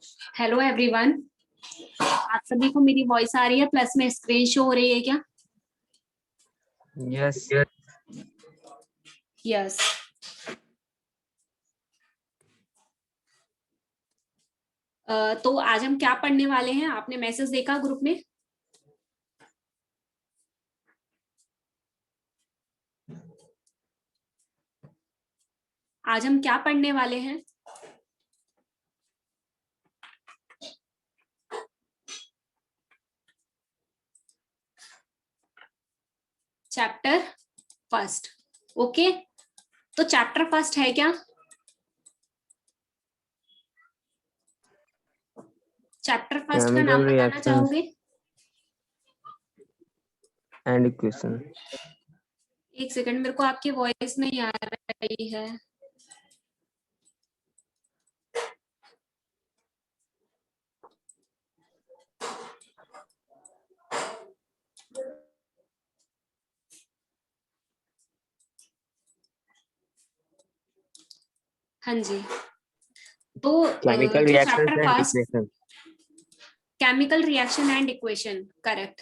Hello everyone. आप सभी को मेरी वॉइस आ रही है, प्लस में स्क्रीन शो हो रही है क्या? यस। यस। तो आज हम क्या पढ़ने वाले हैं? आपने मैसेज देखा ग्रुप में? आज हम क्या पढ़ने वाले हैं? Chapter first. ओके, तो चैप्टर फर्स्ट है क्या? चैप्टर फर्स्ट का नाम केमिकल बताना रिएक्शंस चाहोगे? And equation. एक सेकंड, मेरे को आपकी वॉइस नहीं आ रही है। हाँ जी। तो केमिकल जो reactions chapter and first, equation. Chemical reaction and equation, correct.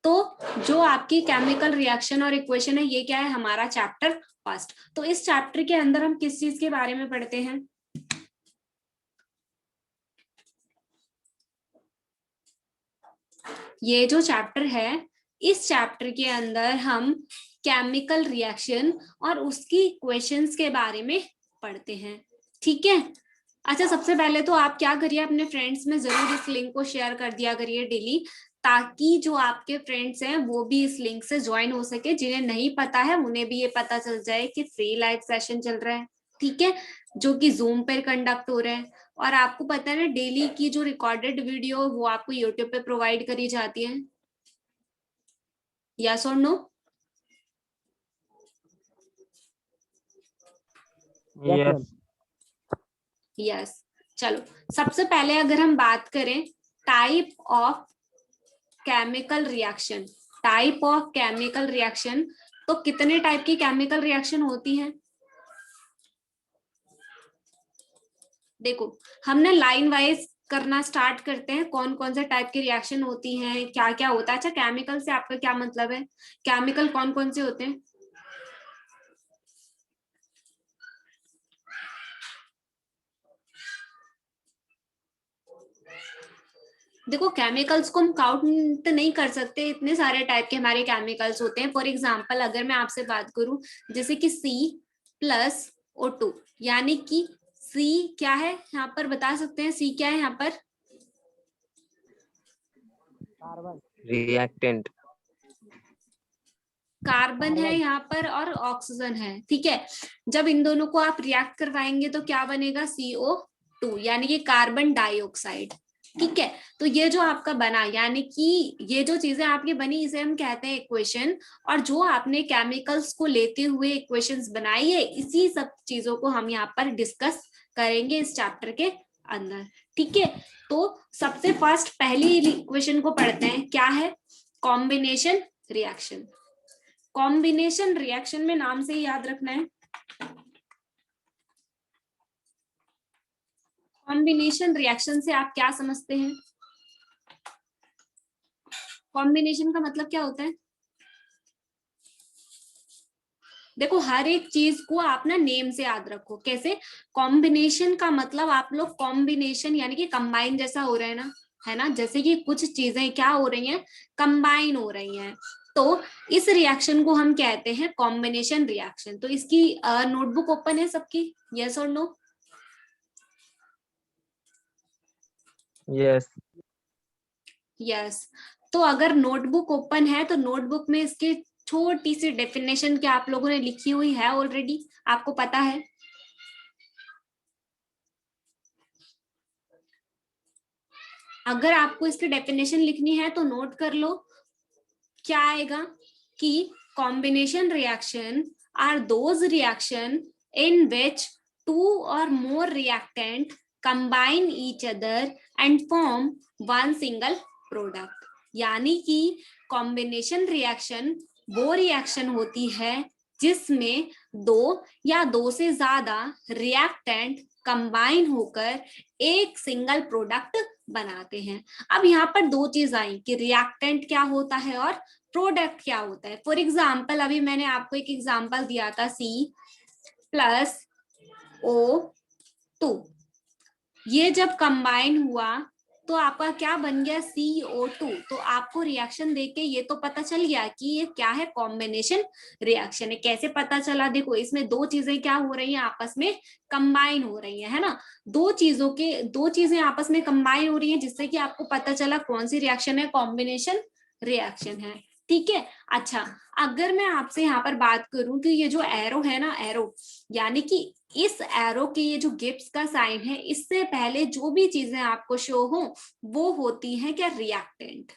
तो जो आपकी केमिकल रिएक्शन और इक्वेशन है, ये क्या है? हमारा चैप्टर फर्स्ट। तो इस चैप्टर के अंदर हम किस चीज के बारे में पढ़ते हैं? ये जो चैप्टर है, इस चैप्टर के अंदर हम केमिकल रिएक्शन और उसकी इक्वेशंस के बारे में पढ़ते हैं। ठीक है। अच्छा, सबसे पहले तो आप क्या करिए, अपने फ्रेंड्स में जरूर इस लिंक को शेयर कर दिया करिए डेली, ताकि जो आपके फ्रेंड्स हैं वो भी इस लिंक से ज्वाइन हो सके। जिन्हें नहीं पता है उन्हें भी ये पता चल जाए कि फ्री लाइव सेशन चल रहा है, ठीक है, जो कि जूम पर कंडक्ट हो रहा है। और आपको पता है ना, डेली की जो रिकॉर्डेड वीडियो वो आपको यूट्यूब पे प्रोवाइड करी जाती है। यस और नो? यस। यस। चलो, सबसे पहले अगर हम बात करें type of chemical reaction, type of chemical reaction, तो कितने टाइप की केमिकल रिएक्शन होती हैं? देखो, हमने लाइन वाइज करना स्टार्ट करते हैं, कौन कौन से टाइप की रिएक्शन होती हैं, क्या क्या होता है। अच्छा, केमिकल से आपका क्या मतलब है? केमिकल कौन कौन से होते हैं? देखो, केमिकल्स को हम काउंट नहीं कर सकते, इतने सारे टाइप के हमारे केमिकल्स होते हैं। फॉर एग्जांपल अगर मैं आपसे बात करूं, जैसे कि C+O2, यानी कि C क्या है यहाँ पर, बता सकते हैं? C क्या है यहाँ पर? रिएक्टेंट। कार्बन है यहाँ पर और ऑक्सीजन है, ठीक है। जब इन दोनों को आप रिएक्ट करवाएंगे तो क्या बनेगा? CO2, यानी कि कार्बन डाइऑक्साइड। ठीक है। तो ये जो आपका बना, यानी कि ये जो चीजें आपकी बनी, इसे हम कहते हैं इक्वेशन। और जो आपने केमिकल्स को लेते हुए इक्वेशंस बनाई है, इसी सब चीजों को हम यहाँ पर डिस्कस करेंगे इस चैप्टर के अंदर। ठीक है। तो सबसे फर्स्ट पहली इक्वेशन को पढ़ते हैं, क्या है? Combination reaction. कॉम्बिनेशन रिएक्शन में नाम से ही याद रखना है। कॉम्बिनेशन रिएक्शन से आप क्या समझते हैं? कॉम्बिनेशन का मतलब क्या होता है? देखो, हर एक चीज को आप ना नेम से याद रखो। कैसे? कॉम्बिनेशन का मतलब आप लोग कॉम्बिनेशन यानी कि कंबाइन जैसा हो रहा है ना, है ना, जैसे कि कुछ चीजें क्या हो रही हैं, कंबाइन हो रही हैं। तो इस रिएक्शन को हम कहते हैं कॉम्बिनेशन रिएक्शन। तो इसकी नोटबुक ओपन है सबकी? यस और नो? यस। यस। तो अगर नोटबुक ओपन है तो नोटबुक में इसकी छोटी सी डेफिनेशन क्या आप लोगों ने लिखी हुई है ऑलरेडी? आपको पता है? अगर आपको इसकी डेफिनेशन लिखनी है तो नोट कर लो। क्या आएगा कि combination reaction are those reactions in which two or more reactant combine each other and form one single product. यानी कि कॉम्बिनेशन रिएक्शन वो रिएक्शन होती है जिसमें दो या दो से ज्यादा रिएक्टेंट कंबाइन होकर एक सिंगल प्रोडक्ट बनाते हैं। अब यहाँ पर दो चीज आई कि रिएक्टेंट क्या होता है और प्रोडक्ट क्या होता है। फॉर एग्जाम्पल अभी मैंने आपको एक एग्जाम्पल दिया था C+O2, ये जब कंबाइन हुआ तो आपका क्या बन गया CO2। तो आपको रिएक्शन देख के ये तो पता चल गया कि ये क्या है, कॉम्बिनेशन रिएक्शन है। कैसे पता चला, देखो इसमें दो चीजें क्या हो रही हैं, आपस में कंबाइन हो रही है ना। दो चीजें आपस में कंबाइन हो रही हैं जिससे कि आपको पता चला कौन सी रिएक्शन है, कॉम्बिनेशन रिएक्शन है। ठीक है। अच्छा, अगर मैं आपसे यहाँ पर बात करूं कि ये जो एरो है ना, एरो यानी कि इस एरो के ये जो गिब्स का साइन है, इससे पहले जो भी चीजें आपको शो हो वो होती हैं क्या, रिएक्टेंट।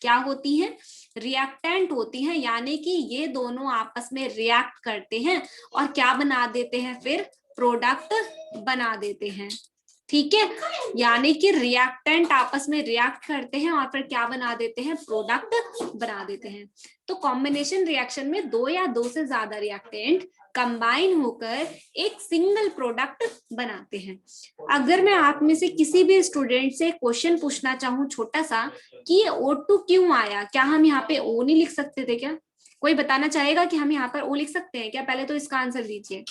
क्या होती हैं, रिएक्टेंट होती हैं। यानी कि ये दोनों आपस में रिएक्ट करते हैं और क्या बना देते हैं, फिर प्रोडक्ट बना देते हैं। ठीक है, यानी कि रिएक्टेंट आपस में रिएक्ट करते हैं और फिर क्या बना देते हैं, प्रोडक्ट बना देते हैं। तो कॉम्बिनेशन रिएक्शन में दो या दो से ज्यादा रिएक्टेंट कंबाइन होकर एक सिंगल प्रोडक्ट बनाते हैं। अगर मैं आप में से किसी भी स्टूडेंट से क्वेश्चन पूछना चाहूँ छोटा सा कि ये O2 क्यों आया, क्या हम यहाँ पे O नहीं लिख सकते थे क्या? कोई बताना चाहेगा कि हम यहाँ पर O लिख सकते हैं क्या? पहले तो इसका आंसर दीजिए।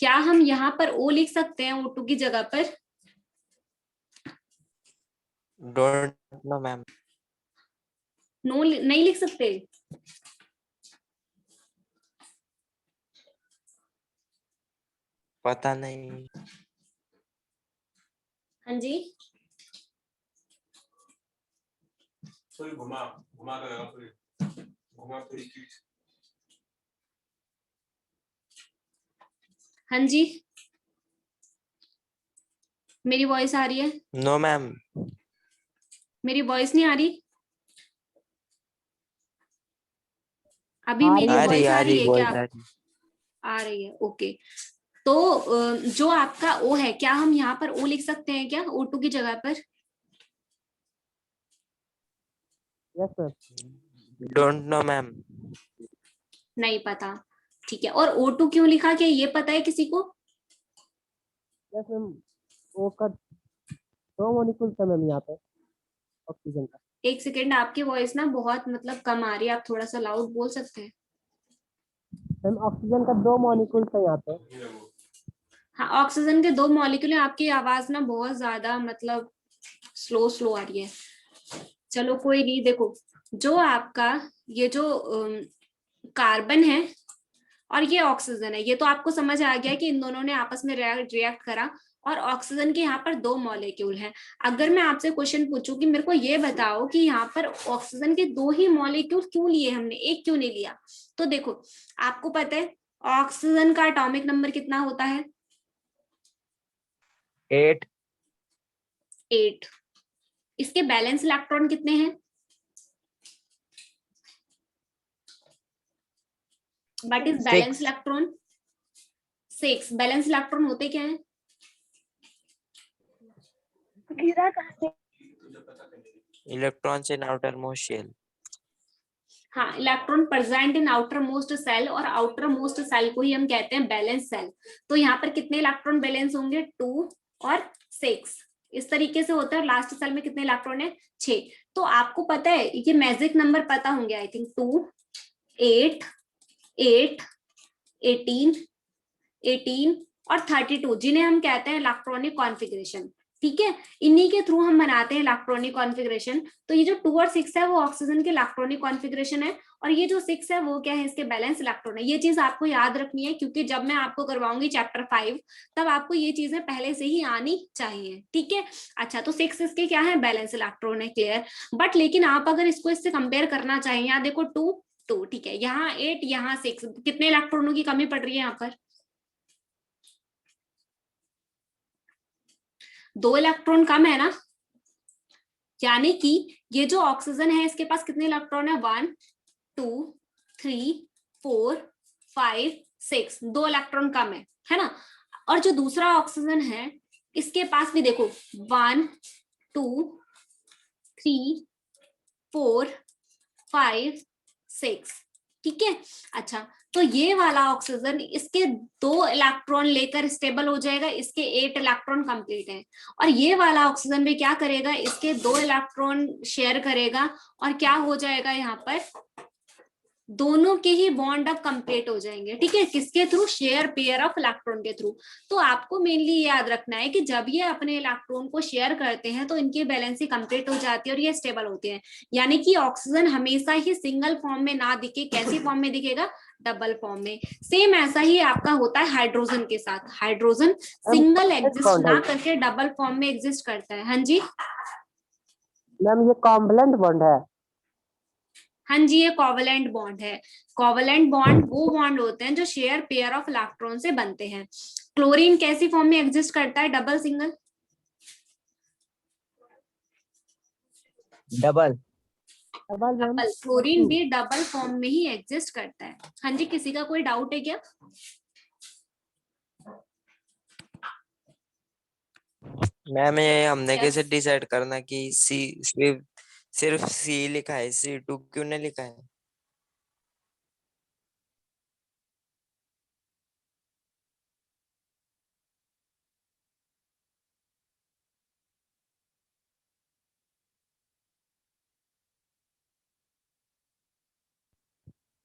क्या हम यहाँ पर O लिख सकते हैं O2 की जगह पर? Don't know ma'am. नो, नहीं लिख सकते? पता नहीं। हाँ जी, घुमा घुमा कर लगा, घुमा पूरी चीज। हाँ जी, मेरी वॉइस आ रही है? No ma'am. मेरी वॉइस नहीं आ रही अभी? आ मेरी रही है, वॉइस आ रही है क्या? आ रही। आ रही है, ओके। तो जो आपका O है, क्या हम यहाँ पर O लिख सकते हैं क्या O2 की जगह पर? Yes sir. Don't know ma'am. नहीं पता, ठीक है। और O2 क्यों लिखा, क्या ये पता है किसी को? यस मैम, ओ का दो मॉलिक्यूल था मैम यहाँ पे ऑक्सीजन का। एक सेकेंड, आपकी वॉइस ना बहुत मतलब कम आ रही है, आप थोड़ा सा लाउड बोल सकते हैं? मैम ऑक्सीजन का दो मॉलिक्यूल था यहाँ पे। हाँ, ऑक्सीजन के दो मॉलिक्यूल हैं। आपकी आवाज ना बहुत ज्यादा मतलब स्लो स्लो आ रही है। चलो कोई नहीं, देखो जो आपका ये जो कार्बन है और ये ऑक्सीजन है, ये तो आपको समझ आ गया कि इन दोनों ने आपस में रिएक्ट करा और ऑक्सीजन के यहाँ पर दो मॉलिक्यूल हैं। अगर मैं आपसे क्वेश्चन पूछूं कि मेरे को ये बताओ कि यहाँ पर ऑक्सीजन के दो ही मॉलिक्यूल क्यों लिए हमने, एक क्यों नहीं लिया? तो देखो, आपको पता है ऑक्सीजन का एटॉमिक नंबर कितना होता है? 8। 8। इसके बैलेंस इलेक्ट्रॉन कितने हैं? What is valence 6। Electron? 6। Valence electron होते क्या है? Electrons in outer most shell. हाँ, electron present in outer most shell, और आउटर मोस्ट सेल को ही हम कहते हैं बैलेंस सेल। तो यहाँ पर कितने इलेक्ट्रॉन बैलेंस होंगे? 2 और 6। इस तरीके से होता है। लास्ट सेल में कितने इलेक्ट्रॉन है? 6। तो आपको पता है ये मैजिक नंबर पता होंगे आई थिंक, 2, 8, 8, 18, 18 और 32, जिन्हें हम कहते हैं इलेक्ट्रॉनिक कॉन्फ़िगरेशन। ठीक है, इन्हीं के थ्रू हम बनाते हैं इलेक्ट्रॉनिक कॉन्फ़िगरेशन। तो ये जो 2 और 6 है वो ऑक्सीजन के इलेक्ट्रॉनिक कॉन्फ़िगरेशन है, और ये जो 6 है वो क्या है, इसके बैलेंस इलेक्ट्रॉन है। ये चीज आपको याद रखनी है, क्योंकि जब मैं आपको करवाऊंगी चैप्टर 5 तब आपको ये चीजें पहले से ही आनी चाहिए। ठीक है। अच्छा, तो 6 इसके क्या है, बैलेंस इलेक्ट्रॉन है, क्लियर। बट लेकिन आप अगर इसको इससे कंपेयर करना चाहें, यहाँ देखो 2, ठीक है, यहाँ 8, यहाँ 6, कितने इलेक्ट्रॉनों की कमी पड़ रही है यहाँ पर? 2 इलेक्ट्रॉन कम है ना। यानी कि ये जो ऑक्सीजन है इसके पास कितने इलेक्ट्रॉन है? 1, 2, 3, 4, 5, 6, 2 इलेक्ट्रॉन कम है ना। और जो दूसरा ऑक्सीजन है इसके पास भी देखो 1, 2, 3, 4 5 6, ठीक है। अच्छा, तो ये वाला ऑक्सीजन इसके 2 इलेक्ट्रॉन लेकर स्टेबल हो जाएगा, इसके 8 इलेक्ट्रॉन कंप्लीट है। और ये वाला ऑक्सीजन भी क्या करेगा, इसके 2 इलेक्ट्रॉन शेयर करेगा और क्या हो जाएगा, यहाँ पर दोनों के ही बॉन्ड अब कंप्लीट हो जाएंगे, ठीक है। किसके through, share pair of electron के थ्रू। तो आपको मेनली ये याद रखना है कि जब ये अपने इलेक्ट्रॉन को शेयर करते हैं तो इनकी बैलेंसी कंप्लीट हो जाती है और ये स्टेबल होते हैं। यानी कि ऑक्सीजन हमेशा ही सिंगल फॉर्म में ना दिखे, कैसी फॉर्म में दिखेगा, डबल फॉर्म में। सेम ऐसा ही आपका होता है हाइड्रोजन के साथ। हाइड्रोजन सिंगल एग्जिस्ट ना करके डबल फॉर्म में एग्जिस्ट करता है। हाँ जी मैम, ये कॉम्वलेंट बॉन्ड है। हाँ जी, ये कोवलेंट बॉन्ड है। कोवलेंट बॉन्ड वो बॉन्ड होते हैं जो शेयर पेयर ऑफ इलेक्ट्रॉन से बनते हैं। क्लोरीन कैसी फॉर्म में एग्जिस्ट करता है, double single? Double. Double ma'am. Double. Chlorine भी डबल फॉर्म में ही एग्जिस्ट करता है। हाँ जी, किसी का कोई डाउट है क्या? मैम ये हमने Yes. कैसे डिसाइड करना कि सी सिर्फ सी लिखा है, C2 क्यों नहीं लिखा है?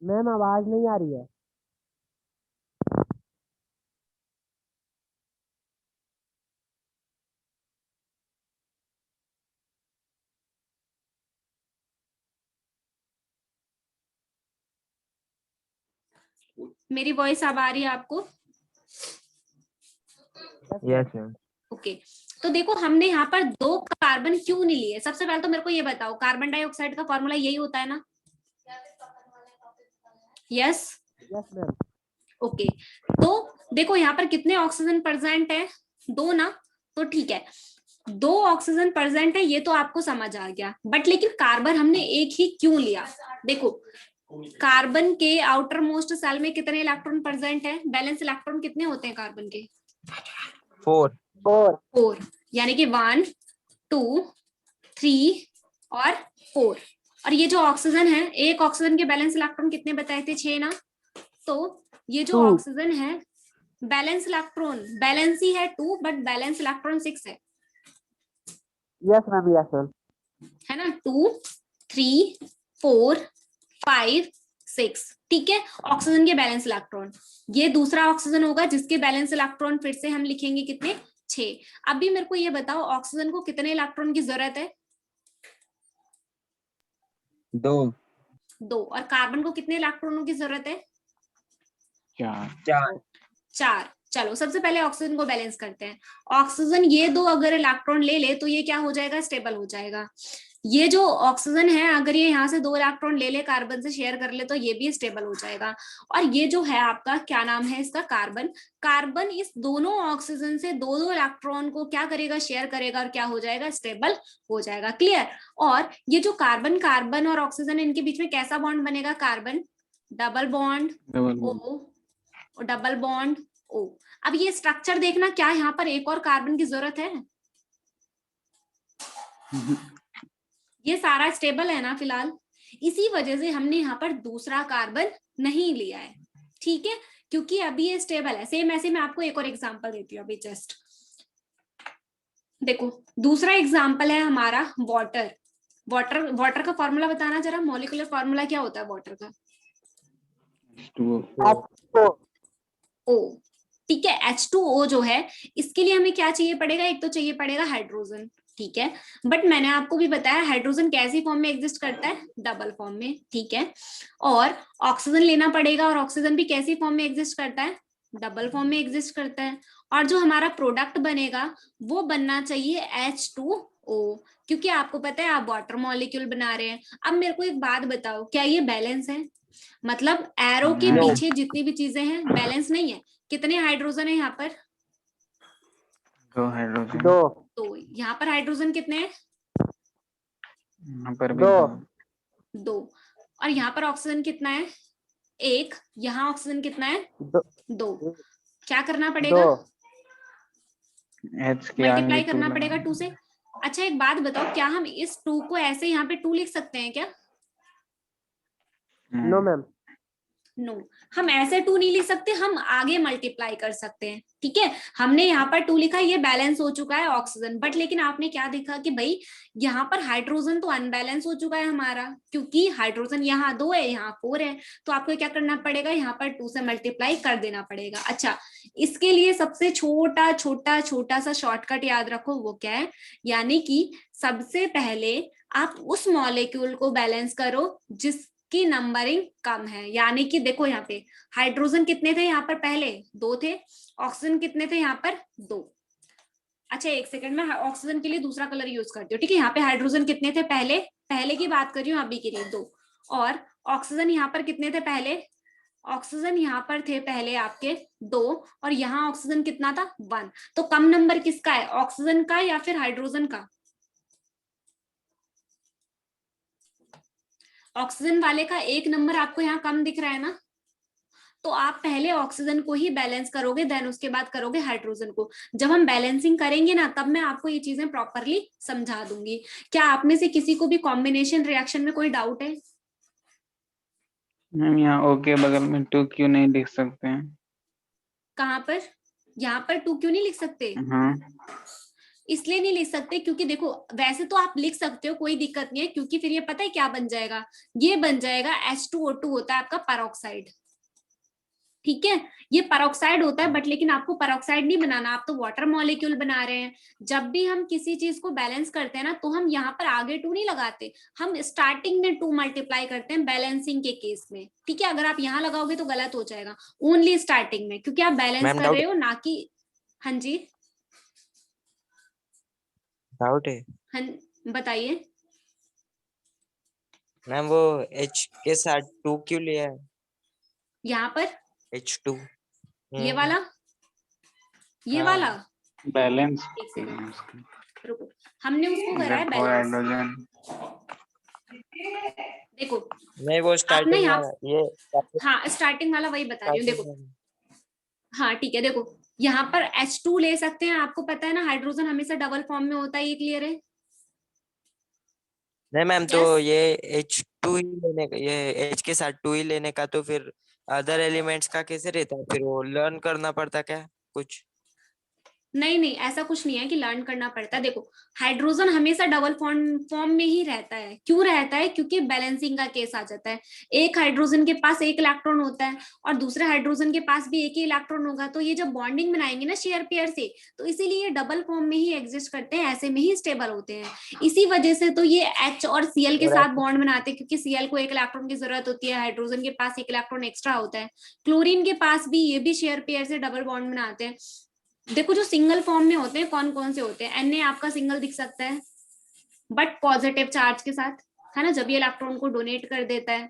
मैम, आवाज नहीं आ रही है। मेरी वॉइस अब आ रही है आपको? Yes ma'am. ओके, तो देखो हमने यहाँ पर 2 कार्बन क्यों नहीं लिए। सबसे पहले तो मेरे को ये बताओ, कार्बन डाइऑक्साइड का फॉर्मूला यही होता है ना? यस। Yes ma'am. ओके, तो देखो यहाँ पर कितने ऑक्सीजन प्रेजेंट है, 2 ना। तो ठीक है, 2 ऑक्सीजन प्रेजेंट है, ये तो आपको समझ आ गया। बट लेकिन कार्बन हमने एक ही क्यों लिया? देखो, कार्बन के आउटर मोस्ट सेल में कितने इलेक्ट्रॉन प्रेजेंट है, बैलेंस इलेक्ट्रॉन कितने होते हैं कार्बन के? 4। 4, यानी कि 1 2 3 और 4। और ये जो ऑक्सीजन है, एक ऑक्सीजन के बैलेंस इलेक्ट्रॉन कितने बताए थे, 6 ना। तो ये जो 2। ऑक्सीजन है, बैलेंस इलेक्ट्रॉन, बैलेंस ही है 2 बट बैलेंस इलेक्ट्रॉन 6 है यस मैम। Yes ma'am. है ना। 2 3 4 5 6, ठीक है। ऑक्सीजन के बैलेंस इलेक्ट्रॉन, ये दूसरा ऑक्सीजन होगा जिसके बैलेंस इलेक्ट्रॉन फिर से हम लिखेंगे कितने, 6। अभी मेरे को ये बताओ, ऑक्सीजन को कितने इलेक्ट्रॉन की जरूरत है? 2। और कार्बन को कितने इलेक्ट्रॉनों की जरूरत है? 4। 4। चलो सबसे पहले ऑक्सीजन को बैलेंस करते हैं। ऑक्सीजन ये 2 अगर इलेक्ट्रॉन ले ले तो ये क्या हो जाएगा, स्टेबल हो जाएगा। ये जो ऑक्सीजन है, अगर ये यहाँ से 2 इलेक्ट्रॉन ले ले, कार्बन से शेयर कर ले, तो ये भी स्टेबल हो जाएगा। और ये जो है आपका, क्या नाम है इसका, कार्बन। कार्बन इस दोनों ऑक्सीजन से 2 इलेक्ट्रॉन को क्या करेगा, शेयर करेगा और क्या हो जाएगा, स्टेबल हो जाएगा। क्लियर? और ये जो कार्बन कार्बन और ऑक्सीजन, इनके बीच में कैसा बॉन्ड बनेगा, carbon double bond O, double bond O. अब ये स्ट्रक्चर देखना, क्या यहाँ पर एक और कार्बन की जरूरत है? ये सारा स्टेबल है ना फिलहाल, इसी वजह से हमने यहाँ पर दूसरा कार्बन नहीं लिया है, ठीक है, क्योंकि अभी ये स्टेबल है। सेम ऐसे मैं आपको एक और एग्जांपल देती हूँ अभी जस्ट। देखो, दूसरा एग्जांपल है हमारा वाटर। वाटर का फॉर्मूला बताना जरा, मॉलिक्यूलर फॉर्मूला क्या होता है वाटर का? ओ, ठीक है। H2O जो है, इसके लिए हमें क्या चाहिए पड़ेगा, एक तो चाहिए पड़ेगा हाइड्रोजन, ठीक है। बट मैंने आपको भी बताया हाइड्रोजन कैसी फॉर्म में एग्जिस्ट करता है, डबल फॉर्म में, ठीक है। और ऑक्सीजन लेना पड़ेगा, और ऑक्सीजन भी कैसी फॉर्म में एग्जिस्ट करता है, डबल फॉर्म में एग्जिस्ट करता है। और जो हमारा प्रोडक्ट बनेगा वो बनना चाहिए H2O, क्योंकि आपको पता है आप वाटर मॉलिक्यूल बना रहे हैं। अब मेरे को एक बात बताओ, क्या ये बैलेंस है? मतलब एरो के पीछे जितनी भी चीजें हैं बैलेंस नहीं है। कितने हाइड्रोजन है यहाँ पर? 2 हाइड्रोजन। 2। तो यहाँ पर हाइड्रोजन कितने हैं? यहाँ पर भी 2। 2। और यहाँ पर ऑक्सीजन कितना है, 1। यहाँ ऑक्सीजन कितना है, 2। क्या करना पड़ेगा, 2। H के आगे मल्टीप्लाई 2 करना पड़ेगा 2 से। अच्छा एक बात बताओ, क्या हम इस 2 को ऐसे यहाँ पे 2 लिख सकते हैं क्या? No ma'am. नो, हम ऐसे 2 नहीं लिख सकते, हम आगे मल्टीप्लाई कर सकते हैं। ठीक है, हमने यहाँ पर 2 लिखा, ये बैलेंस हो चुका है ऑक्सीजन, बट लेकिन आपने क्या देखा कि भाई यहाँ पर हाइड्रोजन तो अनबैलेंस हो चुका है हमारा, क्योंकि हाइड्रोजन यहाँ 2 है, यहाँ 4 है, तो आपको क्या करना पड़ेगा, यहाँ पर 2 से मल्टीप्लाई कर देना पड़ेगा। अच्छा, इसके लिए सबसे छोटा छोटा छोटा सा शॉर्टकट याद रखो, वो क्या है, यानी कि सबसे पहले आप उस मॉलिक्यूल को बैलेंस करो जिसकी नंबरिंग कम है। यानी कि देखो यहाँ पे हाइड्रोजन कितने थे यहाँ पर, पहले 2 थे, ऑक्सीजन कितने थे यहाँ पर 2। अच्छा एक सेकंड में ऑक्सीजन के लिए दूसरा कलर यूज करती हूँ। ठीक है, यहाँ पे हाइड्रोजन कितने थे पहले, पहले की बात कर रही हूँ, अभी के लिए 2, और ऑक्सीजन यहाँ पर कितने थे पहले, ऑक्सीजन यहाँ पर थे पहले आपके 2, और यहाँ ऑक्सीजन कितना था 1। तो कम नंबर किसका है, ऑक्सीजन का या फिर हाइड्रोजन का? ऑक्सीजन वाले का 1 नंबर आपको यहाँ कम दिख रहा है ना, तो आप पहले ऑक्सीजन को ही बैलेंस करोगे, देन उसके बाद करोगे हाइड्रोजन को। जब हम बैलेंसिंग करेंगे ना, तब मैं आपको ये चीजें प्रॉपरली समझा दूंगी। क्या आप में से किसी को भी कॉम्बिनेशन रिएक्शन में कोई डाउट है? मैम यहाँ ओके बगल में 2 क्यों नहीं लिख सकते हैं? कहाँ पर, यहाँ पर 2 क्यों नहीं लिख सकते? हाँ इसलिए नहीं लिख सकते क्योंकि देखो, वैसे तो आप लिख सकते हो, कोई दिक्कत नहीं है, क्योंकि फिर ये पता है क्या बन जाएगा, ये बन जाएगा H2O2 होता है आपका पेरोक्साइड। ठीक है, ये पेरोक्साइड होता है, बट लेकिन आपको पेरोक्साइड नहीं बनाना, आप तो वाटर मॉलिक्यूल बना रहे हैं। जब भी हम किसी चीज को बैलेंस करते हैं ना, तो हम यहाँ पर आगे 2 नहीं लगाते, हम स्टार्टिंग में 2 मल्टीप्लाई करते हैं बैलेंसिंग के केस में। ठीक है, अगर आप यहाँ लगाओगे तो गलत हो जाएगा, ओनली स्टार्टिंग में, क्योंकि आप बैलेंस मैम कर डाउट रहे हो ना कि। हाँ जी, डाउट है हाँ बताइए। मैम, वो H के साथ 2 क्यों लिया है? यहाँ पर H2। ये वाला, ये हाँ। वाला, बैलेंस एक सेकंड रुको, हमने उसको करा है फोर बैलेंस। हाइड्रोजन। देखो नहीं, वो आप ना स्टार्टिंग यहाँ, वाला ये हाँ स्टार्टिंग वाला वही बता रही हूँ। देखो, starting हाँ ठीक है, देखो यहाँ पर H2 ले सकते हैं, आपको पता है ना हाइड्रोजन हमेशा डबल फॉर्म में होता है, ये क्लियर है? नहीं मैम, तो यस, ये H2 ही लेने का, ये H के साथ 2 ही लेने का, तो फिर अदर एलिमेंट्स का कैसे रहता है, फिर वो लर्न करना पड़ता क्या कुछ? नहीं नहीं ऐसा कुछ नहीं है कि लर्न करना पड़ता है। देखो हाइड्रोजन हमेशा डबल फॉर्म में ही रहता है, क्यों रहता है, क्योंकि बैलेंसिंग का केस आ जाता है। एक हाइड्रोजन के पास 1 इलेक्ट्रॉन होता है और दूसरे हाइड्रोजन के पास भी 1 ही इलेक्ट्रॉन होगा, तो ये जब बॉन्डिंग बनाएंगे ना शेयर पेयर से, तो इसीलिए ये डबल फॉर्म में ही एग्जिस्ट करते हैं, ऐसे में ही स्टेबल होते हैं। इसी वजह से तो ये H और Cl के और साथ बॉन्ड बनाते हैं, क्योंकि Cl को 1 इलेक्ट्रॉन की जरूरत होती है, हाइड्रोजन के पास 1 इलेक्ट्रॉन एक्स्ट्रा होता है। क्लोरीन के पास भी ये भी शेयर पेयर से डबल बॉन्ड बनाते हैं। देखो जो सिंगल फॉर्म में होते हैं कौन कौन से होते हैं, Na आपका सिंगल दिख सकता है बट पॉजिटिव चार्ज के साथ, है ना, जब ये इलेक्ट्रॉन को डोनेट कर देता है।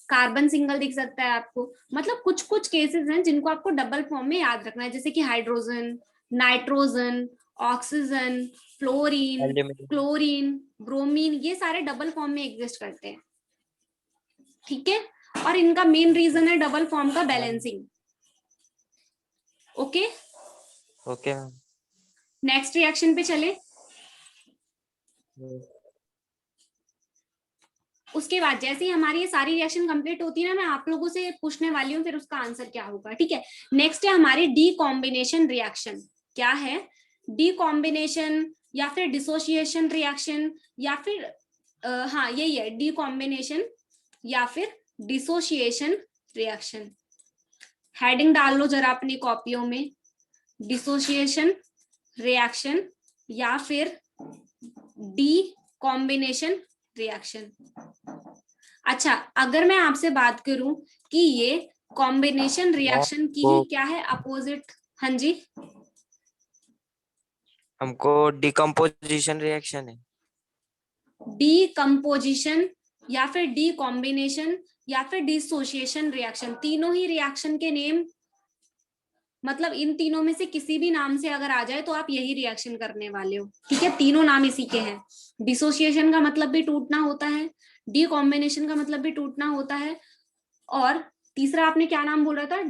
कार्बन सिंगल दिख सकता है आपको। मतलब कुछ कुछ केसेस हैं जिनको आपको डबल फॉर्म में याद रखना है, जैसे कि hydrogen, nitrogen, oxygen, fluorine, aluminium. Chlorine, bromine, ये सारे डबल फॉर्म में एग्जिस्ट करते हैं। ठीक है, और इनका मेन रीजन है डबल फॉर्म का balancing. Okay, okay ma'am. Next reaction पे चले। उसके बाद जैसे ही हमारी ये सारी रिएक्शन कंप्लीट होती है ना, मैं आप लोगों से पूछने वाली हूँ फिर उसका आंसर क्या होगा। ठीक है, नेक्स्ट है हमारी डी कॉम्बिनेशन रिएक्शन। क्या है डी कॉम्बिनेशन, या फिर डिसोसिएशन रिएक्शन, या फिर हाँ यही है, डी कॉम्बिनेशन या फिर डिसोसिएशन रिएक्शन। हेडिंग डाल लो जरा अपनी कॉपियों में, डिसोसिएशन रिएक्शन या फिर डी कॉम्बिनेशन रिएक्शन। अच्छा, अगर मैं आपसे बात करूं कि ये कॉम्बिनेशन रिएक्शन की ही क्या है अपोजिट? हाँ जी, हमको डिकम्पोजिशन रिएक्शन है। डीकम्पोजिशन या फिर डी कॉम्बिनेशन या फिर डिसोसिएशन रिएक्शन, तीनों ही रिएक्शन के नेम, मतलब इन तीनों में से किसी भी नाम से अगर आ जाए तो आप यही रिएक्शन करने वाले हो। ठीक है, तीनों नाम इसी के हैं। डिसोसिएशन का मतलब भी टूटना होता है, डी कॉम्बिनेशन का मतलब भी टूटना होता है, और तीसरा आपने क्या नाम बोल रहा था,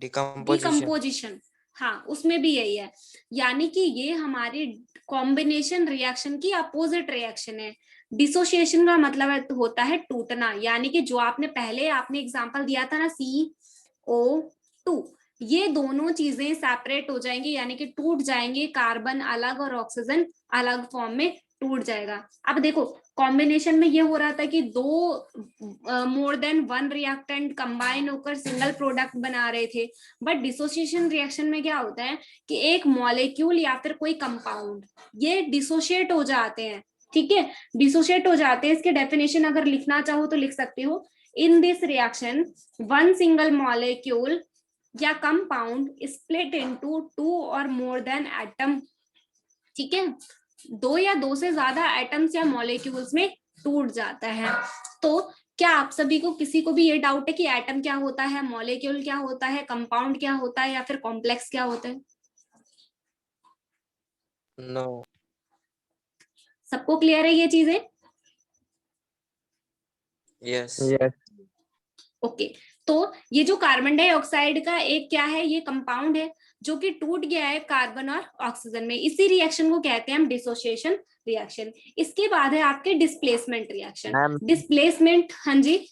डिकम्पोजिशन। डिकम्पोजिशन। हाँ, उसमें भी यही है, यानी कि ये हमारी कॉम्बिनेशन रिएक्शन की अपोजिट रिएक्शन है। डिसोसिएशन का मतलब होता है टूटना, यानी कि जो आपने एग्जांपल दिया था ना CO2, ये दोनों चीजें सेपरेट हो जाएंगी, यानी कि टूट जाएंगे, कार्बन अलग और ऑक्सीजन अलग फॉर्म में टूट जाएगा। अब देखो कॉम्बिनेशन में ये हो रहा था कि दो more than one reactant combine होकर सिंगल प्रोडक्ट बना रहे थे, बट डिसोसिएशन रिएक्शन में क्या होता है कि एक मॉलिक्यूल या फिर कोई कंपाउंड ये डिसोशिएट हो जाते हैं, ठीक है, डिसोशिएट हो जाते हैं। इसके डेफिनेशन अगर लिखना चाहो तो लिख सकते हो, इन this reaction one single molecule या compound split into two or more than atom, ठीक है, दो या दो से ज्यादा एटम्स या मॉलिक्यूल्स में टूट जाता है। तो क्या आप सभी को किसी को भी ये डाउट है कि एटम क्या होता है, मॉलिक्यूल क्या होता है, कंपाउंड क्या होता है, या फिर कॉम्प्लेक्स क्या होता है? नो। सबको क्लियर है ये चीजें? यस। यस। ओके, तो ये जो कार्बन डाइऑक्साइड का एक क्या है, ये कंपाउंड है जो कि टूट गया है कार्बन और ऑक्सीजन में, इसी रिएक्शन को कहते हैं हम डिसोसिएशन रिएक्शन। इसके बाद है आपके डिस्प्लेसमेंट रिएक्शन। मैम डिस्प्लेसमेंट, हाँ जी,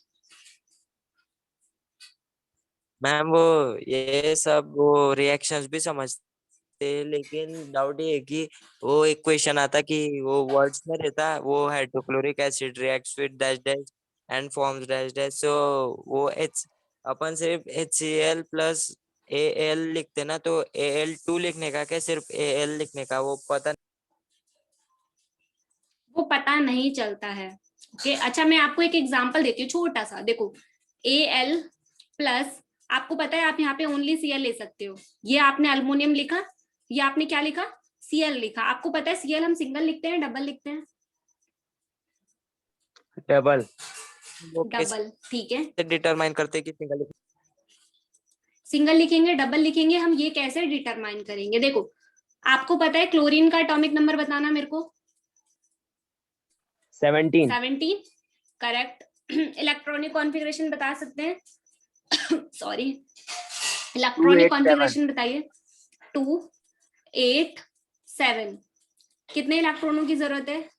मैम वो ये सब वो रिएक्शंस भी समझते हैं, लेकिन डाउट ये है कि वो एक क्वेश्चन आता कि वो वर्ड्स में रहता, वो hydrochloric acid reacts with dash dash and forms dash dash, so वो एच अपन सिर्फ HCl प्लस Al लिखते ना, तो Al2 लिखने का क्या सिर्फ Al लिखने का, वो पता वो पता नहीं चलता है। ओके, अच्छा मैं आपको एक एग्जांपल देती हूँ छोटा सा, देखो Al प्लस, आपको पता है आप यहाँ पे ओनली Cl ले सकते हो, ये आपने अल्मोनियम लिखा, ये आपने क्या लिखा, Cl लिखा। आपको पता है Cl हम सिंगल लिखते हैं डबल लिखते हैं? डबल। वो कैसे डबल, ठीक है, डिटरमाइन करते हैं कि सिंगल। सिंगल लिखेंगे डबल लिखेंगे, हम ये कैसे डिटरमाइन करेंगे? देखो आपको पता है क्लोरीन का एटॉमिक नंबर बताना मेरे को। 17। 17, करेक्ट। इलेक्ट्रॉनिक कॉन्फ़िगरेशन बता सकते हैं? Sorry, electronic 287। कॉन्फ़िगरेशन बताइए। 2 8 7, कितने इलेक्ट्रॉनों की जरूरत है?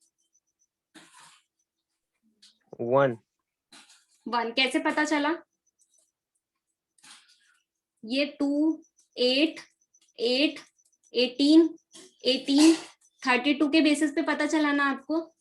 1। 1, कैसे पता चला? ये 2 8 8 18 18 32 के बेसिस पे पता चला ना आपको?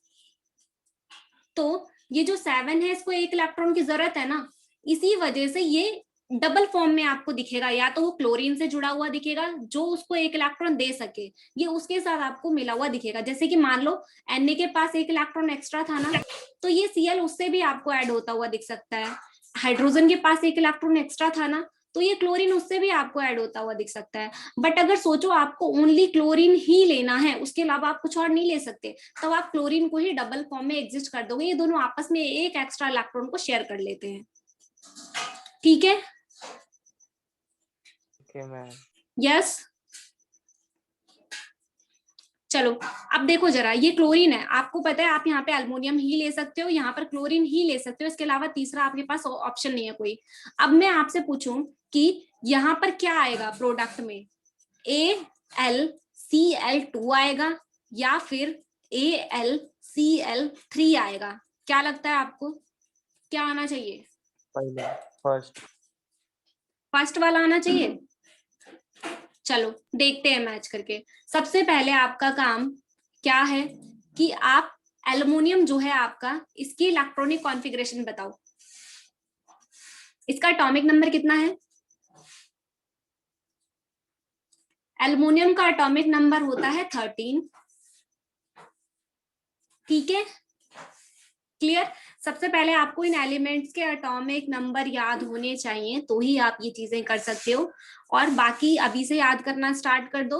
तो ये जो 7 है इसको एक इलेक्ट्रॉन की जरूरत है ना, इसी वजह से ये डबल फॉर्म में आपको दिखेगा, या तो वो क्लोरीन से जुड़ा हुआ दिखेगा जो उसको एक इलेक्ट्रॉन दे सके, ये उसके साथ आपको मिला हुआ दिखेगा। जैसे कि मान लो Na के पास एक इलेक्ट्रॉन एक्स्ट्रा था ना, तो ये Cl उससे भी आपको ऐड होता हुआ दिख सकता है। हाइड्रोजन के पास एक इलेक्ट्रॉन एक्स्ट्रा था ना, तो ये क्लोरीन उससे भी आपको ऐड होता हुआ दिख सकता है। बट अगर सोचो आपको ओनली क्लोरीन ही लेना है, उसके अलावा आप कुछ और नहीं ले सकते, तब आप क्लोरीन को ही डबल फॉर्म में एग्जिस्ट कर दोगे, ये दोनों आपस में एक एक्स्ट्रा इलेक्ट्रॉन को शेयर कर लेते हैं, ठीक है? Okay ma'am. यस, चलो अब देखो जरा, ये क्लोरीन है, आपको पता है आप यहाँ पे अल्मोनियम ही ले सकते हो, यहाँ पर क्लोरीन ही ले सकते हो, इसके अलावा तीसरा आपके पास ऑप्शन नहीं है कोई। अब मैं आपसे पूछूं कि यहाँ पर क्या आएगा प्रोडक्ट में, AlCl2 आएगा या फिर AlCl3 आएगा? क्या लगता है आपको, क्या आना चाहिए? पहले फर्स्ट। फर्स्ट वाला आना चाहिए। चलो देखते हैं मैच करके। सबसे पहले आपका काम क्या है कि आप एल्युमिनियम जो है आपका, इसकी इलेक्ट्रॉनिक कॉन्फ़िगरेशन बताओ। इसका एटॉमिक नंबर कितना है? एल्युमिनियम का एटॉमिक नंबर होता है 13, ठीक है, क्लियर? सबसे पहले आपको इन एलिमेंट्स के एटॉमिक नंबर याद होने चाहिए, तो ही आप ये चीजें कर सकते हो, और बाकी अभी से याद करना स्टार्ट कर दो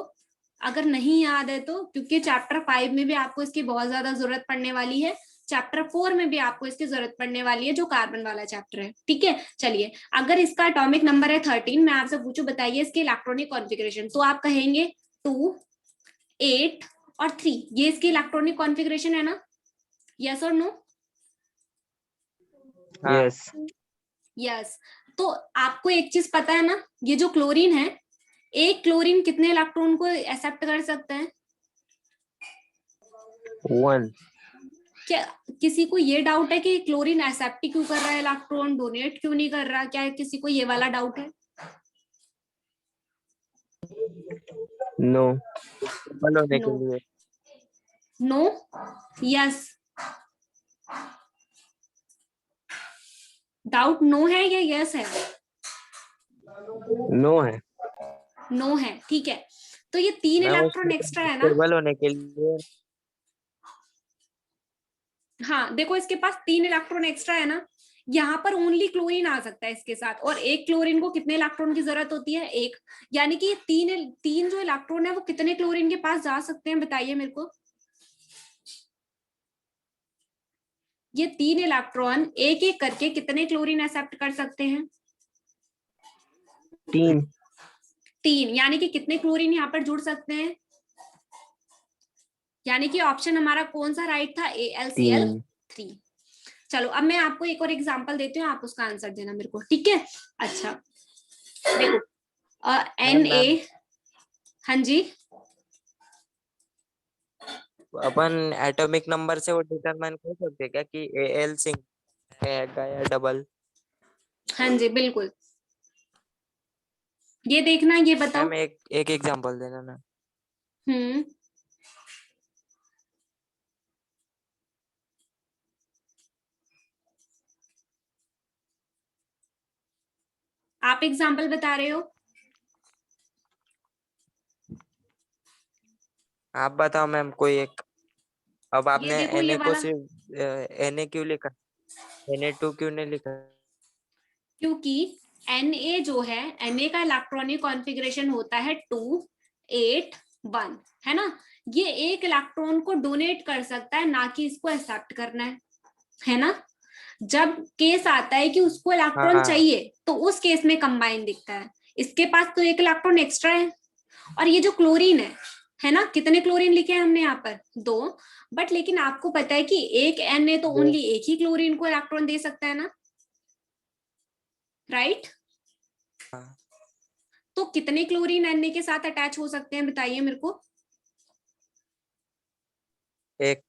अगर नहीं याद है तो, क्योंकि चैप्टर 5 में भी आपको इसकी बहुत ज्यादा जरूरत पड़ने वाली है, चैप्टर 4 में भी आपको इसकी जरूरत पड़ने वाली है, जो कार्बन वाला चैप्टर है, ठीक है? चलिए, अगर इसका एटॉमिक नंबर है 13, मैं आपसे पूछूं बताइए इसके इलेक्ट्रॉनिक कॉन्फ़िगरेशन, तो आप कहेंगे 2 8 और 3, ये इसकी इलेक्ट्रॉनिक कॉन्फ़िगरेशन है ना? यस और नो? यस। यस। तो आपको एक चीज पता है ना, ये जो क्लोरीन है एक क्लोरीन कितने इलेक्ट्रॉन को एक्सेप्ट कर सकता है? 1। क्या किसी को ये डाउट है कि क्लोरीन एक्सेप्ट क्यों कर रहा है इलेक्ट्रॉन, डोनेट क्यों नहीं कर रहा? क्या किसी को ये वाला डाउट है? नो, डबल होने के नो, लिए। No, yes. डाउट नो है या यस है? नो है नो है, ठीक है। तो ये 3 मैम, इलेक्ट्रॉन उसमें एक्स्ट्रा है ना? स्टेबल होने के लिए। हाँ देखो, इसके पास 3 इलेक्ट्रॉन एक्स्ट्रा है ना, यहाँ पर ओनली क्लोरीन आ सकता है इसके साथ, और एक क्लोरीन को कितने इलेक्ट्रॉन की जरूरत होती है? एक। यानी कि तीन जो इलेक्ट्रॉन है वो कितने क्लोरीन के पास जा सकते हैं, बताइए मेरे को। ये 3 इलेक्ट्रॉन एक एक करके कितने क्लोरीन एक्सेप्ट कर सकते हैं? 3। 3। यानी कि कितने क्लोरीन यहाँ पर जुड़ सकते हैं? यानी कि ऑप्शन हमारा कौन सा राइट था? AlCl3। चलो अब मैं आपको एक और एग्जांपल देती हूँ, आप उसका आंसर देना मेरे को, ठीक है? अच्छा देखो, Na, हाँ जी, अपन एटॉमिक नंबर से वो डिटरमाइन कर सकते हैं क्या कि Al सिंगल है या डबल? हाँ जी बिल्कुल। ये देखना, ये बताओ। मैम एक एग्जांपल देना ना। हम्म, आप एग्जांपल बता रहे हो? आप बताओ मैम कोई एक। अब ये आपने देखो, ये Na को वाला, सिर्फ Na क्यों लिखा, Na2 क्यों नहीं लिखा? क्योंकि Na जो है, Na का इलेक्ट्रॉनिक कॉन्फ़िगरेशन होता है 2 8 1, है ना? ये एक इलेक्ट्रॉन को डोनेट कर सकता है, ना कि इसको एक्सेप्ट करना है ना? जब केस आता है कि उसको इलेक्ट्रॉन हाँ चाहिए, तो उस केस में कंबाइन दिखता है। इसके पास तो एक इलेक्ट्रॉन एक्स्ट्रा है। और ये जो क्लोरीन है ना, कितने क्लोरीन लिखे हैं हमने यहाँ पर? 2। बट लेकिन आपको पता है कि एक Na तो दो। ओनली एक ही क्लोरीन को इलेक्ट्रॉन दे सकता है ना, राइट? हाँ, तो कितने क्लोरीन Na के साथ अटैच हो सकते हैं, बताइए मेरे को। एक।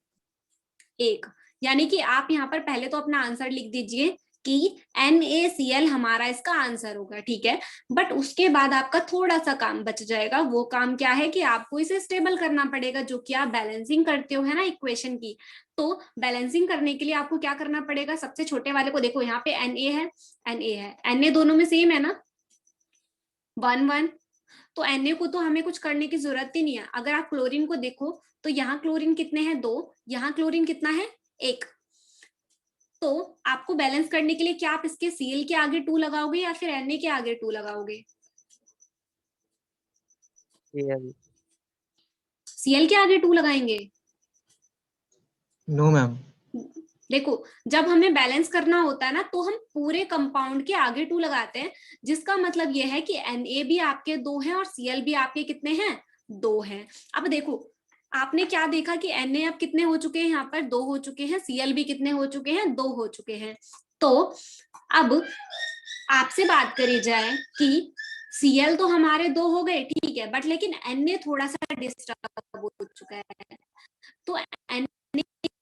एक। यानी कि आप यहाँ पर पहले तो अपना आंसर लिख दीजिए कि NaCl हमारा इसका आंसर होगा, ठीक है? बट उसके बाद आपका थोड़ा सा काम बच जाएगा। वो काम क्या है कि आपको इसे स्टेबल करना पड़ेगा, जो कि आप बैलेंसिंग करते हो, है ना, इक्वेशन की। तो बैलेंसिंग करने के लिए आपको क्या करना पड़ेगा? सबसे छोटे वाले को देखो, यहाँ पे Na है, Na है, Na दोनों में सेम है ना, 1 1। तो Na को तो हमें कुछ करने की जरूरत ही नहीं है। अगर आप क्लोरीन को देखो तो यहाँ क्लोरीन कितने हैं? 2। यहाँ क्लोरीन कितना है? 1। तो आपको बैलेंस करने के लिए क्या आप इसके Cl के आगे 2 लगाओगे या फिर Na के आगे 2 लगाओगे? Cl। Cl के आगे 2 लगाएंगे? No ma'am. देखो, जब हमें बैलेंस करना होता है ना, तो हम पूरे कंपाउंड के आगे 2 लगाते हैं, जिसका मतलब ये है कि Na भी आपके 2 हैं और Cl भी आपके कितने हैं? 2 हैं। अब देखो, आपने क्या देखा कि Na अब कितने हो चुके हैं? यहाँ पर 2 हो चुके हैं। Cl भी कितने हो चुके हैं? 2 हो चुके हैं। तो अब आपसे बात करी जाए कि Cl तो हमारे 2 हो गए, ठीक है, बट लेकिन Na थोड़ा सा डिस्टर्ब हो चुका है। तो Na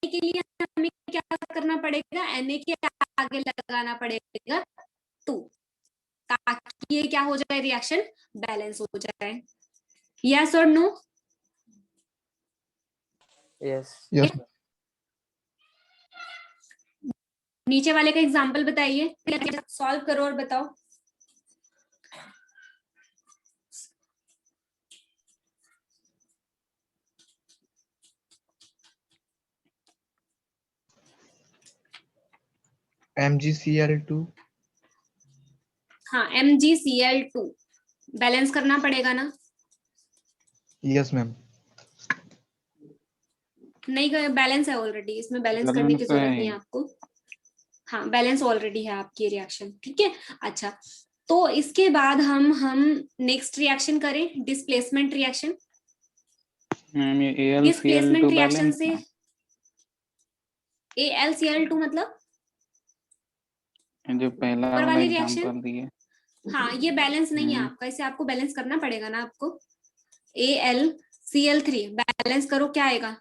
के लिए हमें क्या करना पड़ेगा? Na के आगे लगाना पड़ेगा 2, ताकि ये क्या हो जाए? रिएक्शन बैलेंस हो जाए। यस और नो? यस। यस। नीचे वाले का एग्जांपल बताइए, सॉल्व करो और बताओ। MgCl2। हाँ, MgCl2 बैलेंस करना पड़ेगा ना? Yes ma'am. नहीं, बैलेंस है ऑलरेडी, इसमें बैलेंस बगल करने में की तो जरूरत है नहीं ही। है आपको। हाँ, बैलेंस ऑलरेडी है आपकी रिएक्शन, ठीक है। अच्छा, तो इसके बाद हम नेक्स्ट रिएक्शन करें, डिस्प्लेसमेंट रिएक्शन। मैम ये डिस्प्लेसमेंट AlCl2 रिएक्शन बैलेंस से है। AlCl2 मतलब ये जो पहला ऊपर वाला वाली रिएक्शन, एग्जांपल दिए। हाँ ये बैलेंस नहीं है आपका, इसे आपको बैलेंस करना पड़ेगा ना आपको। AlCl3 बैलेंस करो, क्या आएगा?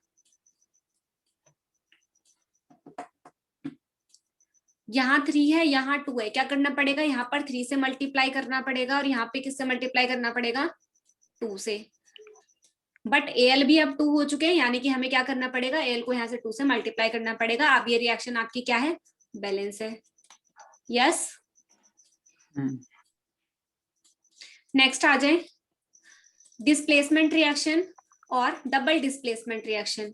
यहाँ 3 है, यहाँ 2 है, क्या करना पड़ेगा? यहाँ पर 3 से मल्टीप्लाई करना पड़ेगा और यहाँ पे किससे मल्टीप्लाई करना पड़ेगा? 2 से। बट Al भी अब 2 हो चुके हैं, यानी कि हमें क्या करना पड़ेगा? Al को यहाँ से 2 से मल्टीप्लाई करना पड़ेगा। अब ये रिएक्शन आपकी क्या है? बैलेंस है। यस। नेक्स्ट आ जाए, डिस्प्लेसमेंट रिएक्शन और double displacement reaction.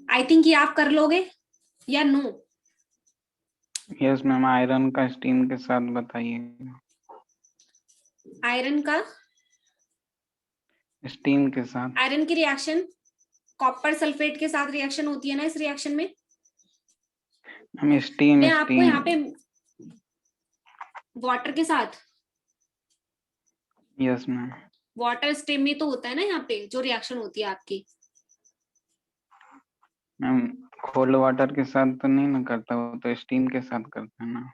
I think ये आप कर लोगे या नो? यस मैम, आयरन का स्टीम के साथ बताइए। आयरन का स्टीम के साथ। आयरन की रिएक्शन कॉपर सल्फेट के साथ रिएक्शन होती है ना इस रिएक्शन में। हम स्टीम मैं आपको यहाँ पे वाटर के साथ, यस मैम। वाटर स्टीम में तो होता है ना यहाँ पे जो रिएक्शन होती है आपकी। मैम कोल्ड वाटर के साथ तो नहीं ना करता, वो तो स्टीम के साथ करता है ना।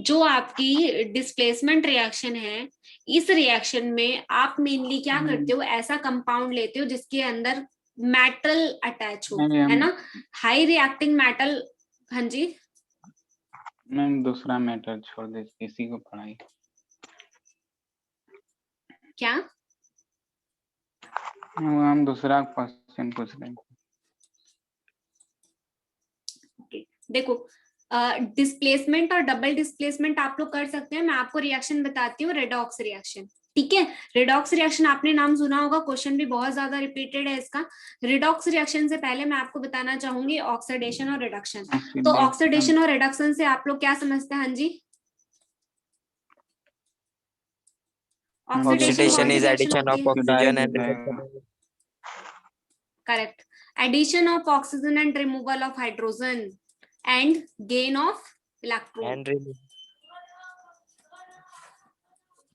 जो आपकी डिस्प्लेसमेंट रिएक्शन है, इस रिएक्शन में आप मेनली क्या करते हो? ऐसा कंपाउंड लेते हो जिसके अंदर मेटल अटैच हो, है ना, हाई रिएक्टिंग मेटल। हाँ जी मैम, दूसरा मैटर छोड़ दे, किसी को पढ़ाई। क्या? हम दूसरा क्वेश्चन पूछ रहे हैं। देखो डिस्प्लेसमेंट और डबल डिस्प्लेसमेंट आप लोग कर सकते हैं। मैं आपको रिएक्शन बताती हूँ, रेडॉक्स रिएक्शन। ठीक है, रिडॉक्स रिएक्शन आपने नाम सुना होगा, क्वेश्चन भी बहुत ज्यादा रिपीटेड है इसका। रिडॉक्स रिएक्शन से पहले मैं आपको बताना चाहूंगी ऑक्सीडेशन और रिडक्शन। तो ऑक्सीडेशन और रिडक्शन से आप लोग क्या समझते हैं? हाँ जी, oxidation is addition of oxygen and correct, addition of oxygen and removal of hydrogen and gain of electron,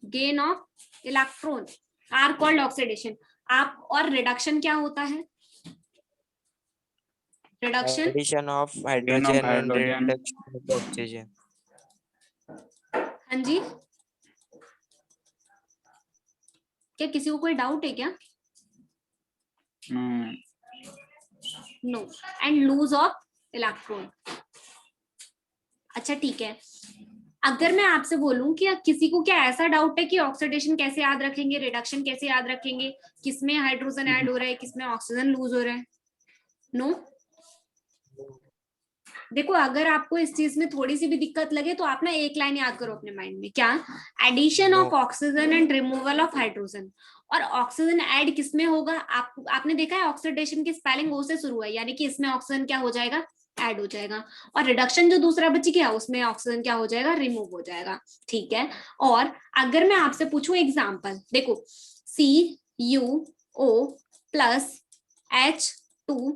gain of electron are called oxidation. आप और रिडक्शन क्या होता है? Reduction addition of hydrogen and reduction of oxygen. हाँ जी, क्या किसी को कोई डाउट है क्या? No, and lose of electron. अच्छा ठीक है, अगर मैं आपसे बोलूं कि किसी को क्या ऐसा डाउट है कि ऑक्सीडेशन कैसे याद रखेंगे, रिडक्शन कैसे याद रखेंगे, किसमें हाइड्रोजन ऐड हो रहा है, किसमें ऑक्सीजन लूज हो रहा है? नो? देखो अगर आपको इस चीज में थोड़ी सी भी दिक्कत लगे तो आप ना एक लाइन याद करो अपने माइंड में, क्या? Addition of oxygen and removal of hydrogen. और ऑक्सीजन ऐड किसमें होगा? आपने देखा है ऑक्सीडेशन की स्पेलिंग ओ से शुरू है, यानी कि इसमें ऑक्सीजन क्या हो जाएगा? ऐड हो जाएगा। और रिडक्शन जो दूसरा बची गया उसमें ऑक्सीजन क्या हो जाएगा? रिमूव हो जाएगा। ठीक है, और अगर मैं आपसे पूछूं एग्जांपल, देखो CuO प्लस H2,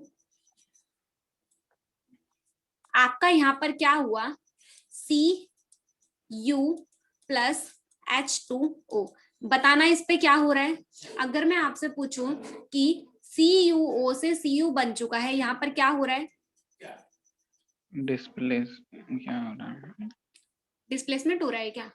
आपका यहाँ पर क्या हुआ? Cu plus H2O। बताना इस पे क्या हो रहा है? अगर मैं आपसे पूछूं कि CuO से Cu बन चुका है, यहाँ पर क्या हो रहा है? डिस्प्लेस क्या हो रहा है? डिस्प्लेसमेंट हो रहा है क्या?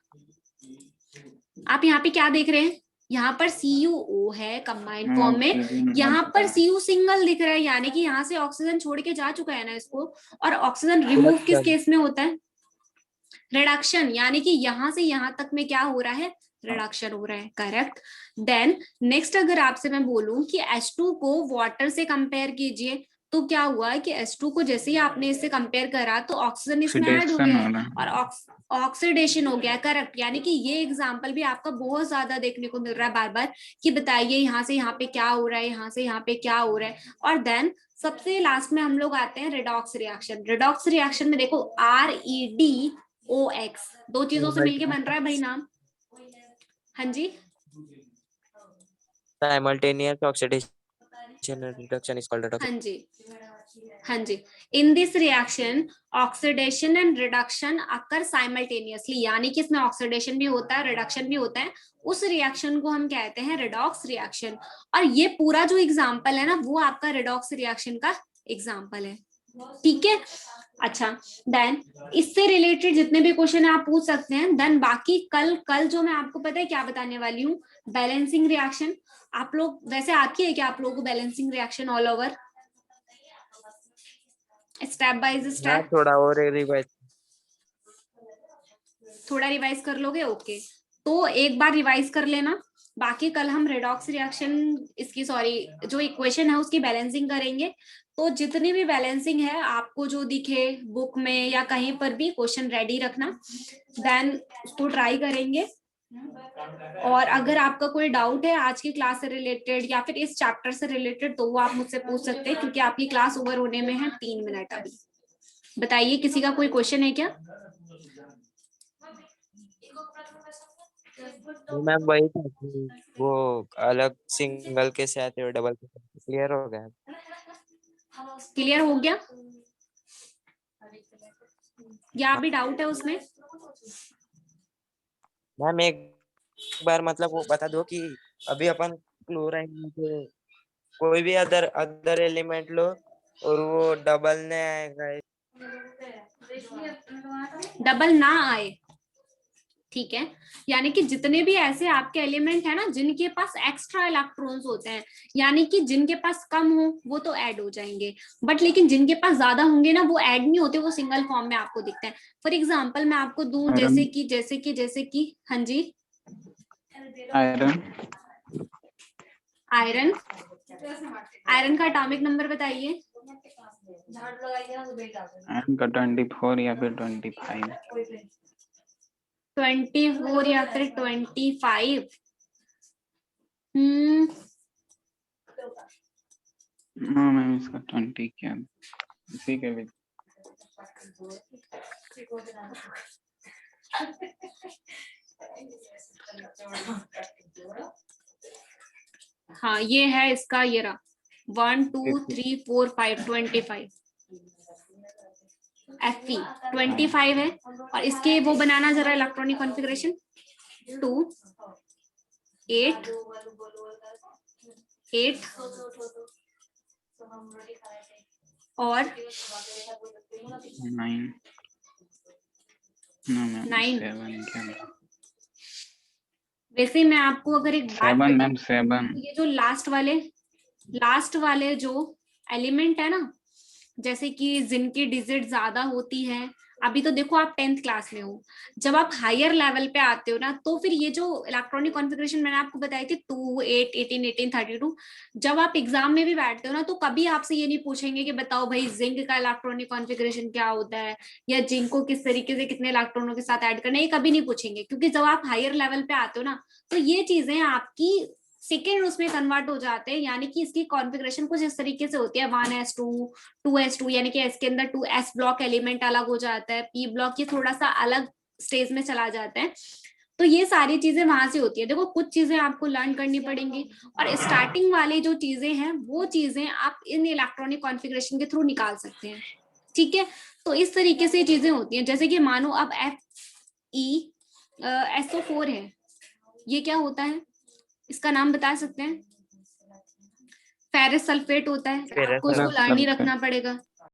आप यहाँ पे क्या देख रहे हैं? यहाँ पर CuO है कंबाइंड फॉर्म में, यहाँ पर Cu सिंगल दिख रहा है, यानी कि यहाँ से ऑक्सीजन छोड़ के जा चुका है ना इसको। और ऑक्सीजन रिमूव किस केस में होता है? रिडक्शन, यानी कि यहाँ से यहाँ तक में क्या हो रहा है? रिडक्शन हो रहा है। करेक्ट। देन नेक्स्ट अगर आपसे मैं बोलूं कि H2 को वाटर से कंपेयर कीजिए, तो क्या हुआ कि H2 को जैसे ही आपने इससे कंपेयर करा तो ऑक्सीजन इसमें ऐड हो गया है और ऑक्सीडेशन हो गया। करेक्ट, यानी कि ये एग्जांपल भी आपका बहुत ज्यादा देखने को मिल रहा है बार बार कि बताइए यहाँ से यहाँ पे क्या हो रहा है, यहाँ से यहाँ पे क्या हो रहा है। और देन सबसे लास्ट में हम लोग आते हैं रिडॉक्स रिएक्शन। रिडॉक्स रिएक्शन में देखो ReDOX, दो चीजों से मिलके बन रहा है भाई नाम। हाँ जी, simultaneous oxidation and reduction is called reduction. हाँ जी, हाँ जी। In this reaction oxidation and reduction occur simultaneously, यानी कि इसमें ऑक्सीडेशन भी होता है, रिडक्शन भी होता है। उस रिएक्शन को हम कहते हैं रिडॉक्स रिएक्शन। और ये पूरा जो एग्जांपल है ना, वो आपका रिडॉक्स रिएक्शन का एग्जांपल है। ठीक है, अच्छा, देन इससे रिलेटेड जितने भी क्वेश्चन है आप पूछ सकते हैं। देन बाकी कल जो मैं आपको पता है क्या बताने वाली हूँ, बैलेंसिंग रिएक्शन। आप लोग वैसे आती है क्या आप लोगों को balancing reaction all over, step by हाँ स्टेप? थोड़ा और रिवाइज। थोड़ा रिवाइज कर लोगे? ओके, तो एक बार रिवाइज कर लेना। बाकी कल हम रेडॉक्स रिएक्शन इसकी सॉरी जो इक्वेशन है उसकी बैलेंसिंग करेंगे। तो जितनी भी बैलेंसिंग है आपको जो दिखे बुक में या कहीं पर भी क्वेश्चन रेडी रखना, देन उसको ट्राई करेंगे। और अगर आपका कोई डाउट है आज की क्लास से रिलेटेड या फिर इस चैप्टर से रिलेटेड तो वो आप मुझसे पूछ सकते हैं, क्योंकि आपकी क्लास ओवर होने में है 3 मिनट अभी। बताइए किसी का कोई क्वेश्चन है क्या? तो मैम वही था कि वो अलग सिंगल के साथ और डबल के साथ क्लियर हो गया। क्लियर हो गया या अभी डाउट है उसमें? मैम एक बार मतलब वो बता दो कि अभी अपन क्लोराइन में से कोई भी अदर अदर एलिमेंट लो और वो डबल ने आएगा। डबल ना आए, ठीक है। यानी कि जितने भी ऐसे आपके एलिमेंट है ना जिनके पास एक्स्ट्रा इलेक्ट्रॉन्स होते हैं, यानी कि जिनके पास कम हो वो तो ऐड हो जाएंगे, बट लेकिन जिनके पास ज्यादा होंगे ना वो ऐड नहीं होते, वो सिंगल फॉर्म में आपको दिखते हैं। फॉर एग्जाम्पल मैं आपको दूं, आयरन जैसे कि हाँ जी, आयरन आयरन। आयरन का एटॉमिक नंबर बताइए। आयरन का 24 या फिर 25। 24 या फिर 25? हाँ मैम इसका 20 क्या इसी के भी। हाँ ये है इसका, ये रहा 1 2 3 4 5 25 Fe 25 है। और इसके वो बनाना जरा इलेक्ट्रॉनिक कॉन्फ़िगरेशन 2 8 8 और 9 ना मैम 9। 7 क्या? वैसे मैं आपको अगर एक बात 7 बताऊं, मैम 7। ये जो लास्ट वाले जो एलिमेंट है ना, जैसे कि जिनकी डिजिट ज्यादा होती है, अभी तो देखो आप 10th क्लास में हो, जब आप हायर लेवल पे आते हो ना तो फिर ये जो इलेक्ट्रॉनिक कॉन्फ़िगरेशन मैंने आपको बताई थी 2 8 18 18 32, जब आप एग्जाम में भी बैठते हो ना तो कभी आपसे ये नहीं पूछेंगे कि बताओ भाई जिंक का इलेक्ट्रॉनिक कॉन्फ़िगरेशन क्या होता है या जिंक को किस तरीके से कितने इलेक्ट्रॉनों के साथ ऐड करना है, ये कभी नहीं पूछेंगे, क्योंकि जब आप हायर लेवल पे आते हो ना तो ये चीजें आपकी सेकेंड उसमें कन्वर्ट हो जाते हैं। यानी कि इसकी कॉन्फ़िगरेशन कुछ इस तरीके से होती है 1s2 2s2, यानी कि एस के अंदर 2s ब्लॉक एलिमेंट अलग हो जाता है, p ब्लॉक ये थोड़ा सा अलग स्टेज में चला जाता है। तो ये सारी चीजें वहां से होती है। देखो कुछ चीजें आपको लर्न करनी पड़ेंगी और स्टार्टिंग वाली जो चीजें हैं वो चीजें आप इन इलेक्ट्रॉनिक कॉन्फ़िगरेशन के थ्रू निकाल सकते हैं, ठीक है। तो इस तरीके से चीजें होती हैं। जैसे कि मानो अब SO4 है, ये क्या होता है इसका नाम बता सकते हैं? फेरस सल्फेट होता है, फेरस आपको इसको फेरस लर्न ही सल्फेट रखना पड़ेगा।